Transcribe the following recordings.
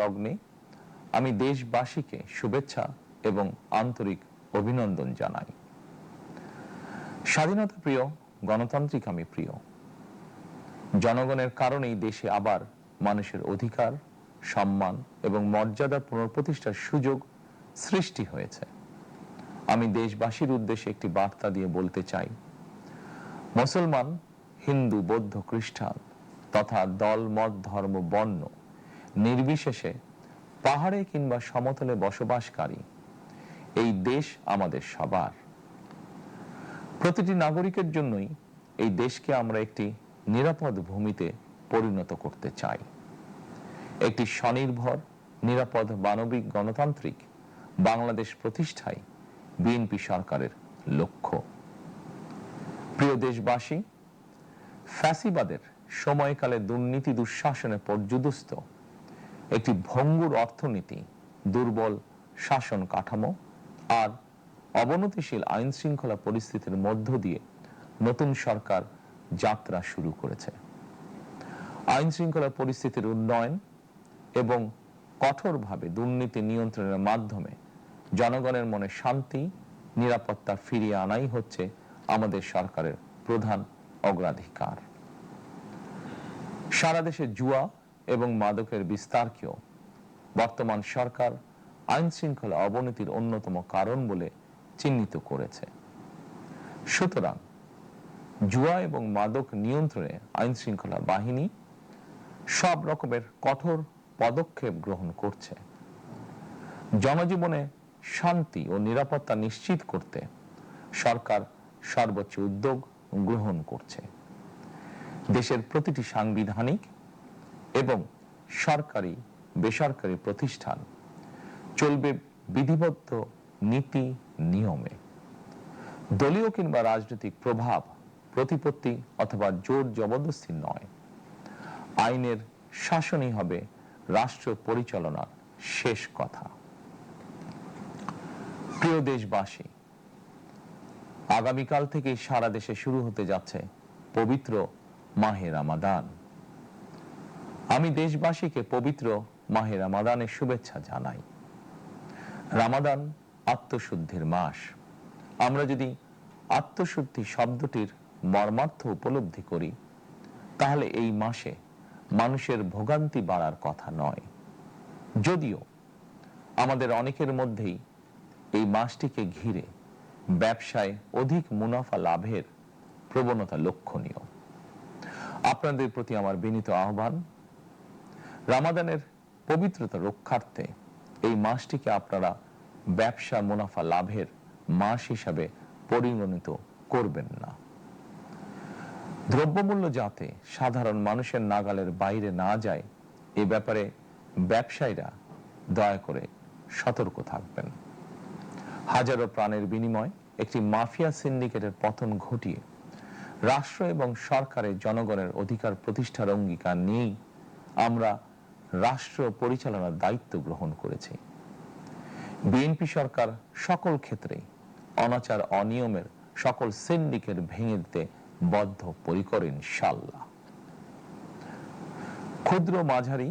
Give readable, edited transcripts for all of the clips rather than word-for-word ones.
লগ্নে আমি দেশবাসীকে শুভেচ্ছা এবং আন্তরিক অভিনন্দন জানাই। স্বাধীনতা প্রিয়, গণতান্ত্রিক আমি প্রিয়। জনগণের কারণেই দেশে আবার মানুষের অধিকার, সম্মান এবং মর্যাদা পুনঃপ্রতিষ্ঠার সুযোগ সৃষ্টি হয়েছে। আমি দেশবাসীর উদ্দেশ্যে একটি বার্তা দিয়ে বলতে চাই, মুসলমান, হিন্দু, বৌদ্ধ, খ্রিস্টান তথা দল, মত, ধর্ম, বর্ণ নির্বিশেষে পাহাড়ে কিংবা সমতলে বসবাসকারী এই দেশ আমাদের সবার। প্রতিটি নাগরিকের জন্যই এই দেশকে আমরা একটি নিরাপদ ভূমিতে পরিণত করতে চাই, একটি স্বনির্ভর, নিরাপদ, মানবিক, গণতান্ত্রিক বাংলাদেশ প্রতিষ্ঠাই বিএনপি সরকারের লক্ষ্য। প্রিয় দেশবাসী, ফ্যাসিবাদের সময়কালে দুর্নীতি দুঃশাসনে পর্যুদস্ত একটি ভঙ্গুর অর্থনীতি, দুর্বল শাসন কাঠামো আর অবনতিশীল আইন শৃঙ্খলা পরিস্থিতির মধ্য দিয়ে নতুন সরকার যাত্রা শুরু করেছে। আইন শৃঙ্খলা পরিস্থিতির উন্নয়ন এবং কঠোরভাবে দুর্নীতি নিয়ন্ত্রণের মাধ্যমে জনগণের মনে শান্তি, নিরাপত্তা ফিরিয়ে আনাই হচ্ছে আমাদের সরকারের প্রধান অগ্রাধিকার। সারা দেশে জুয়া এবং মাদকের বিস্তারকেও বর্তমান সরকার আইন শৃঙ্খলা অবনতির অন্যতম কারণ বলে চিহ্নিত করেছে। সুতরাং জুয়া এবং মাদক নিয়ন্ত্রণে আইন শৃঙ্খলা বাহিনী সব রকমের কঠোর পদক্ষেপ গ্রহণ করছে। জনজীবনে শান্তি ও নিরাপত্তা নিশ্চিত করতে সরকার সর্বোচ্চ উদ্যোগ গ্রহণ করছে। দেশের প্রতিটি সাংবিধানিক এবং সরকারি বেসরকারি প্রতিষ্ঠান চলবে বিধিবদ্ধ নীতি নিয়মে। দলীয় কিংবা রাজনৈতিক প্রভাব, প্রতিপত্তি অথবা জোর জবরদস্তি নয়, আইনের শাসনই হবে রাষ্ট্র পরিচালনার শেষ কথা। প্রিয় দেশবাসী, আগামীকাল থেকে সারা দেশে শুরু হতে যাচ্ছে পবিত্র মাহে রমাদান। আমি দেশবাসীকে পবিত্র মাহে রমাদানের শুভেচ্ছা জানাই। রমাদান আত্মশুদ্ধির মাস। আমরা যদি আত্মশুদ্ধি শব্দটির মর্মার্থ উপলব্ধি করি, তাহলে এই মাসে মানুষের ভোগান্তি বাড়ার কথা নয়। যদিও আমাদের অনেকের মধ্যেই এই মাসটিকে ঘিরে ব্যবসায় অধিক মুনাফা লাভের প্রবণতা লক্ষণীয়। আপনাদের প্রতি আমার বিনীত আহ্বান, রমাদানের পবিত্রতা রক্ষার্থে এই মাসটিকে আপনারা ব্যবসা মুনাফা লাভের মাস হিসাবে পরিগণিত করবেন না। দ্রব্যমূল্য যাতে সাধারণ মানুষের নাগালের বাইরে না যায়, এ ব্যাপারে ব্যবসায়ীরা দয়া করে সতর্ক থাকবেন। হাজারো প্রাণের বিনিময় একটি মাফিয়া সিন্ডিকেটের পতন ঘটিয়ে রাষ্ট্র এবং সরকারের জনগণের অধিকার প্রতিষ্ঠার অঙ্গীকার নিয়েই আমরা রাষ্ট্র পরিচালনার দায়িত্ব গ্রহণ করেছি। বিএনপি সরকার সকল ক্ষেত্রে অনাচার অনিয়মের সকল সিন্ডিকেট ভেঙে দিতে বদ্ধপরিকর ইনশাআল্লাহ। ক্ষুদ্র, মাঝারি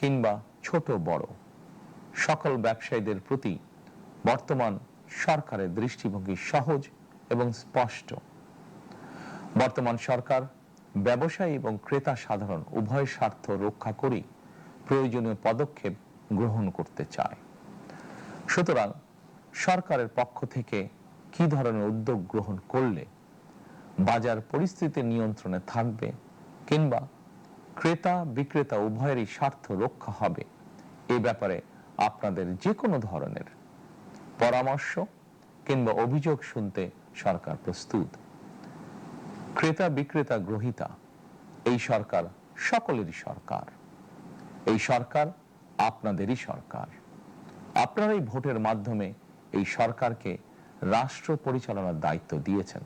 কিংবা ছোট বড় সকল ব্যবসায়ীদের প্রতি বর্তমান সরকারের দৃষ্টিভঙ্গি সহজ এবং স্পষ্ট। বর্তমান সরকার ব্যবসায়ী এবং ক্রেতা সাধারণ উভয় স্বার্থ রক্ষা করেই প্রয়োজনীয় পদক্ষেপ গ্রহণ করতে চায়। সুতরাং সরকারের পক্ষ থেকে কি ধরনের উদ্যোগ গ্রহণ করলে বাজার পরিস্থিতি নিয়ন্ত্রণে থাকবে কিংবা ক্রেতা বিক্রেতা উভয়েরই স্বার্থ রক্ষা হবে, এ ব্যাপারে আপনাদের যে কোনো ধরনের পরামর্শ কিংবা অভিযোগ শুনতে সরকার প্রস্তুত। ক্রেতা বিক্রেতা গ্রহীতা এই সরকার সকলেরই সরকার। এই সরকার আপনাদেরই সরকার। আপনারাই ভোটের মাধ্যমে এই সরকারকে রাষ্ট্র পরিচালনার দায়িত্ব দিয়েছেন।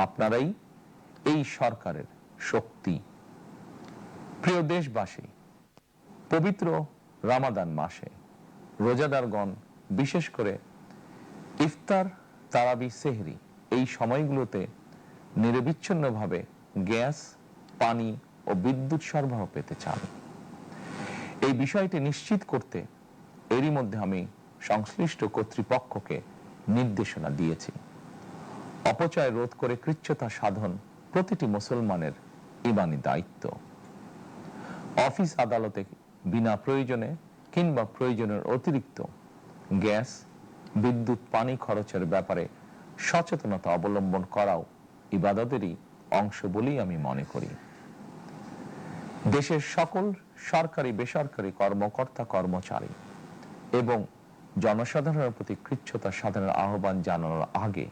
আপনারাই এই সরকারের শক্তি। প্রিয় দেশবাসী, পবিত্র রমাদান মাসে রোজাদারগণ বিশেষ করে ইফতার, তারাবি, সেহরি এই সময়গুলোতে নিরবিচ্ছিন্নভাবে গ্যাস, পানি ও বিদ্যুৎ সরবরাহ পেতে চান। এই বিষয়টি নিশ্চিত করতে এরই মধ্যে আমি সংশ্লিষ্ট কর্তৃপক্ষকে নির্দেশনা দিয়েছি। অপচয় রোধ করে কৃচ্ছ্রতা সাধন প্রতিটি মুসলমানের ঈমানি দায়িত্ব। অফিস আদালতে বিনা প্রয়োজনে কিংবা প্রয়োজনের অতিরিক্ত গ্যাস, বিদ্যুৎ, পানি খরচের ব্যাপারে সচেতনতা অবলম্বন করাও ইবাদতেরই অংশ বলেই আমি মনে করি। দেশের সকল সরকারি বেসরকারি কর্মকর্তা কর্মচারী এবং জনসাধারণের প্রতি কৃচ্ছ্রতা সাধনের আহ্বান জানানোর আগে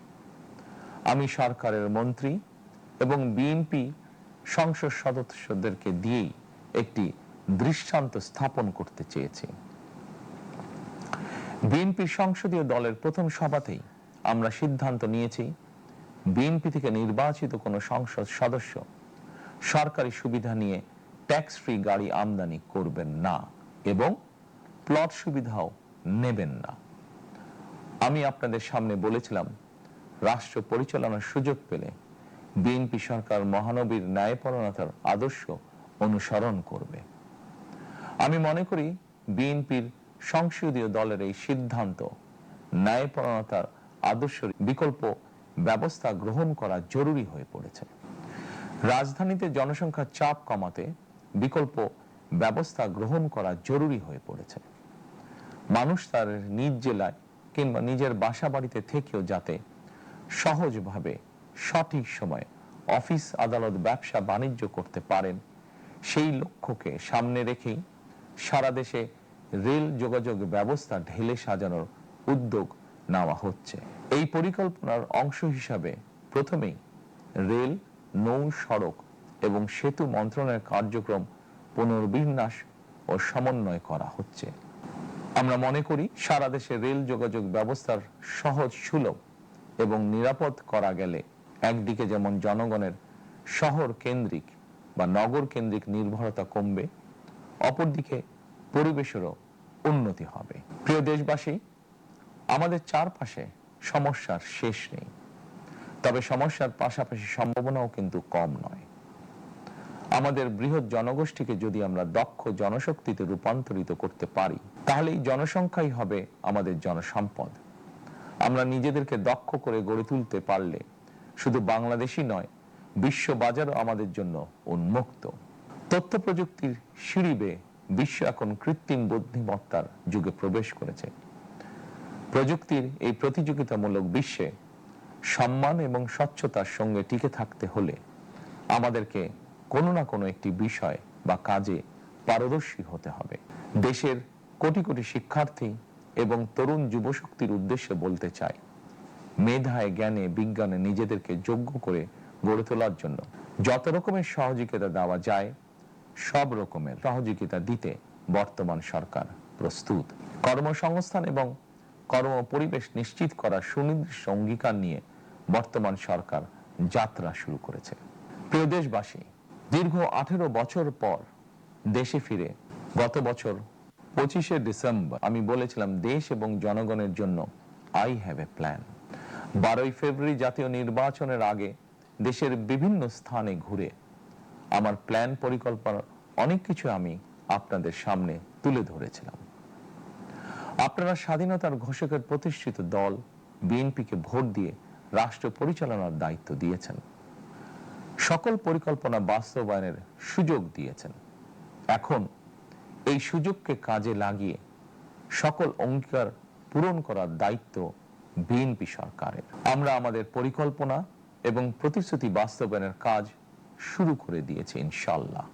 আমি সরকারের মন্ত্রী এবং বিএনপি সংসদ সদস্যদেরকে দিয়েই একটি দৃষ্টান্ত স্থাপন করতে চেয়েছি। বিএনপির সংসদীয় দলের প্রথম সভাতেই আমরা সিদ্ধান্ত নিয়েছি বিএনপি থেকে নির্বাচিত কোন সংসদ সদস্য সরকারি সুবিধা নিয়ে ট্যাক্স ফ্রি গাড়ি আমদানি করবেন না এবং প্লট সুবিধাও নেবেন না। আমি আপনাদের সামনে বলেছিলাম রাষ্ট্র পরিচালনার সুযোগ পেলে বিএনপি সরকার মহানবীর ন্যায়পরায়ণতার আদর্শ অনুসরণ করবে। আমি মনে করি বিএনপির সংসদীয় দলের এই সিদ্ধান্ত ন্যায়পরায়ণতার আদর্শের বিকল্প ব্যবস্থা গ্রহণ করা জরুরি হয়ে পড়েছে। রাজধানীতে জনসংখ্যার চাপ কমাতে বিকল্প ব্যবস্থা গ্রহণ করা জরুরি হয়ে পড়েছে। মানুষ তার নিজ জেলায় কিংবা নিজের বাসা বাড়িতে থেকেও যাতে সহজভাবে সঠিক সময়ে অফিস, আদালত, ব্যবসা বাণিজ্য করতে পারেন, সেই লক্ষ্যকে সামনে রেখেই সারা দেশে রেল যোগাযোগ ব্যবস্থা ঢেলে সাজানোর উদ্যোগ নেওয়া হচ্ছে। এই পরিকল্পনার অংশ হিসাবে প্রথমেই রেল, নৌ, সড়ক এবং সেতু মন্ত্রণালয়ের কার্যক্রম পুনর্বিন্যাস ও সমন্বয় করা হচ্ছে। আমরা মনে করি সারা দেশে রেল যোগাযোগ ব্যবস্থার সহজ, সুলভ এবং নিরাপদ করা গেলে একদিকে যেমন জনগণের শহর কেন্দ্রিক বা নগর কেন্দ্রিক নির্ভরতা কমবে, অপরদিকে পরিবেশেরও উন্নতি হবে। প্রিয় দেশবাসী, আমাদের চারপাশে সমস্যার শেষ নেই, তবে সমস্যার পাশাপাশি সম্ভাবনাও কিন্তু কম নয়। আমাদের বৃহৎ জনগোষ্ঠীকে যদি আমরা দক্ষ জনশক্তিতে রূপান্তরিত করতে পারি, তাহলে এই জনসংখ্যাই হবে আমাদের জনসম্পদ। আমরা নিজেদেরকে দক্ষ করে গড়ে তুলতে পারলে শুধু বাংলাদেশই নয়, বিশ্ব বাজারও আমাদের জন্য উন্মুক্ত। তথ্য প্রযুক্তির সিঁড়ি বেয়ে বিশ্ব এখন কৃত্রিম বুদ্ধিমত্তার যুগে প্রবেশ করেছে। প্রযুক্তির এই প্রতিযোগিতামূলক বিশ্বে সম্মান এবং স্বচ্ছতার সঙ্গে টিকে থাকতে হলে আমাদেরকে কোনো না কোনো একটি বিষয় বা কাজে পারদর্শী হতে হবে। দেশের কোটি কোটি শিক্ষার্থী এবং তরুণ যুবশক্তির উদ্দেশ্যে বলতে চাই, মেধায়, জ্ঞানে, বিজ্ঞানে নিজেদেরকে যোগ্য করে গড়ে তোলার জন্য যত রকমের সহযোগিতা দেওয়া যায় সব রকমের সহযোগিতা দিতে বর্তমান সরকার প্রস্তুত। কর্মসংস্থান এবং কর্ম পরিবেশ নিশ্চিত করার সুনির্দিষ্ট অঙ্গীকার নিয়ে বর্তমান সরকার যাত্রা শুরু করেছে। প্রিয় দেশবাসী, দীর্ঘ 18 বছর পর দেশে ফিরে গত বছর 25শে ডিসেম্বর আমি বলেছিলাম দেশ এবং জনগণের জন্য আই হ্যাভ এ প্ল্যান। 12ই ফেব্রুয়ারি জাতীয় নির্বাচনের আগে দেশের বিভিন্ন স্থানে ঘুরে আমার প্ল্যান, পরিকল্পনার অনেক কিছু আমি আপনাদের সামনে তুলে ধরেছিলাম। আপনারা স্বাধীনতার ঘোষকের প্রতিষ্ঠিত দল বিএনপিকে ভোট দিয়ে রাষ্ট্র পরিচালনার দায়িত্ব দিয়েছেন, সকল পরিকল্পনা বাস্তবায়নের সুযোগ দিয়েছেন। এখন এই সুযোগকে কাজে লাগিয়ে সকল অঙ্গীকার পূরণ করার দায়িত্ব বিএনপি সরকারের। আমরা আমাদের পরিকল্পনা এবং প্রতিশ্রুতি বাস্তবায়নের কাজ শুরু করে দিয়েছি ইনশাআল্লাহ।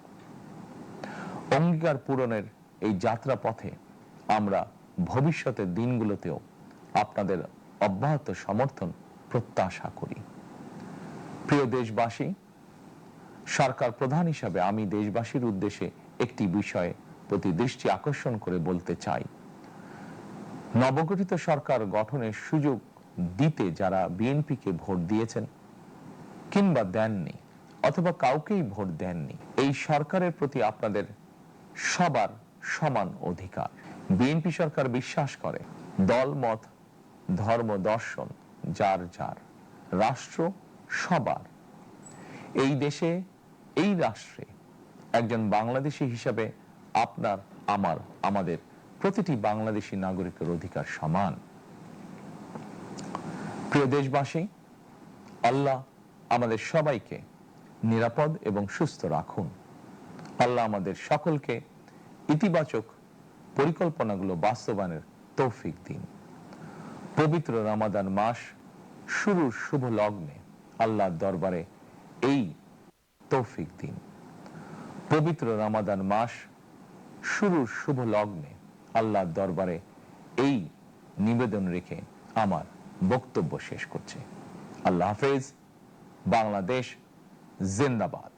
অঙ্গীকার পূরণের এই যাত্রা পথে আমরা ভবিষ্যতের দিনগুলোতেও আপনাদের অব্যাহত সমর্থন প্রত্যাশা করি। প্রিয় দেশবাসী, সরকার প্রধান হিসাবে আমি দেশবাসীর উদ্দেশ্যে একটি বিষয়ে প্রতি দৃষ্টি আকর্ষণ করে বলতে চাই। নবগঠিত সরকার গঠনের সুযোগ দিতে যারা বিএনপিকে ভোট দিয়েছেন কিংবা দেননি অথবা কাউকেই ভোট দেননি, এই সরকারের প্রতি আপনাদের সবার সমান অধিকার। বিএনপি সরকার বিশ্বাস করে দল, মত, ধর্ম, দর্শন যার যার, রাষ্ট্র সবার। এই দেশে, এই রাষ্ট্রে একজন বাংলাদেশী হিসাবে আপনার আমাদের প্রতিটি বাংলাদেশী নাগরিকের অধিকার সমান। প্রিয় দেশবাসী, আল্লাহ আমাদের সবাইকে নিরাপদ এবং সুস্থ রাখুন। আল্লাহ আমাদের সকলকে ইতিবাচক পরিকল্পনাগুলো বাস্তবায়নের তৌফিক দিন। পবিত্র রমাদান মাস শুরুর শুভ লগ্নে আল্লাহর দরবারে এই তৌফিক দিন। পবিত্র রমাদান মাস শুরুর শুভ লগ্নে আল্লাহর দরবারে এই নিবেদন রেখে আমার বক্তব্য শেষ করছি। আল্লাহ হাফেজ। বাংলাদেশ জিন্দাবাদ।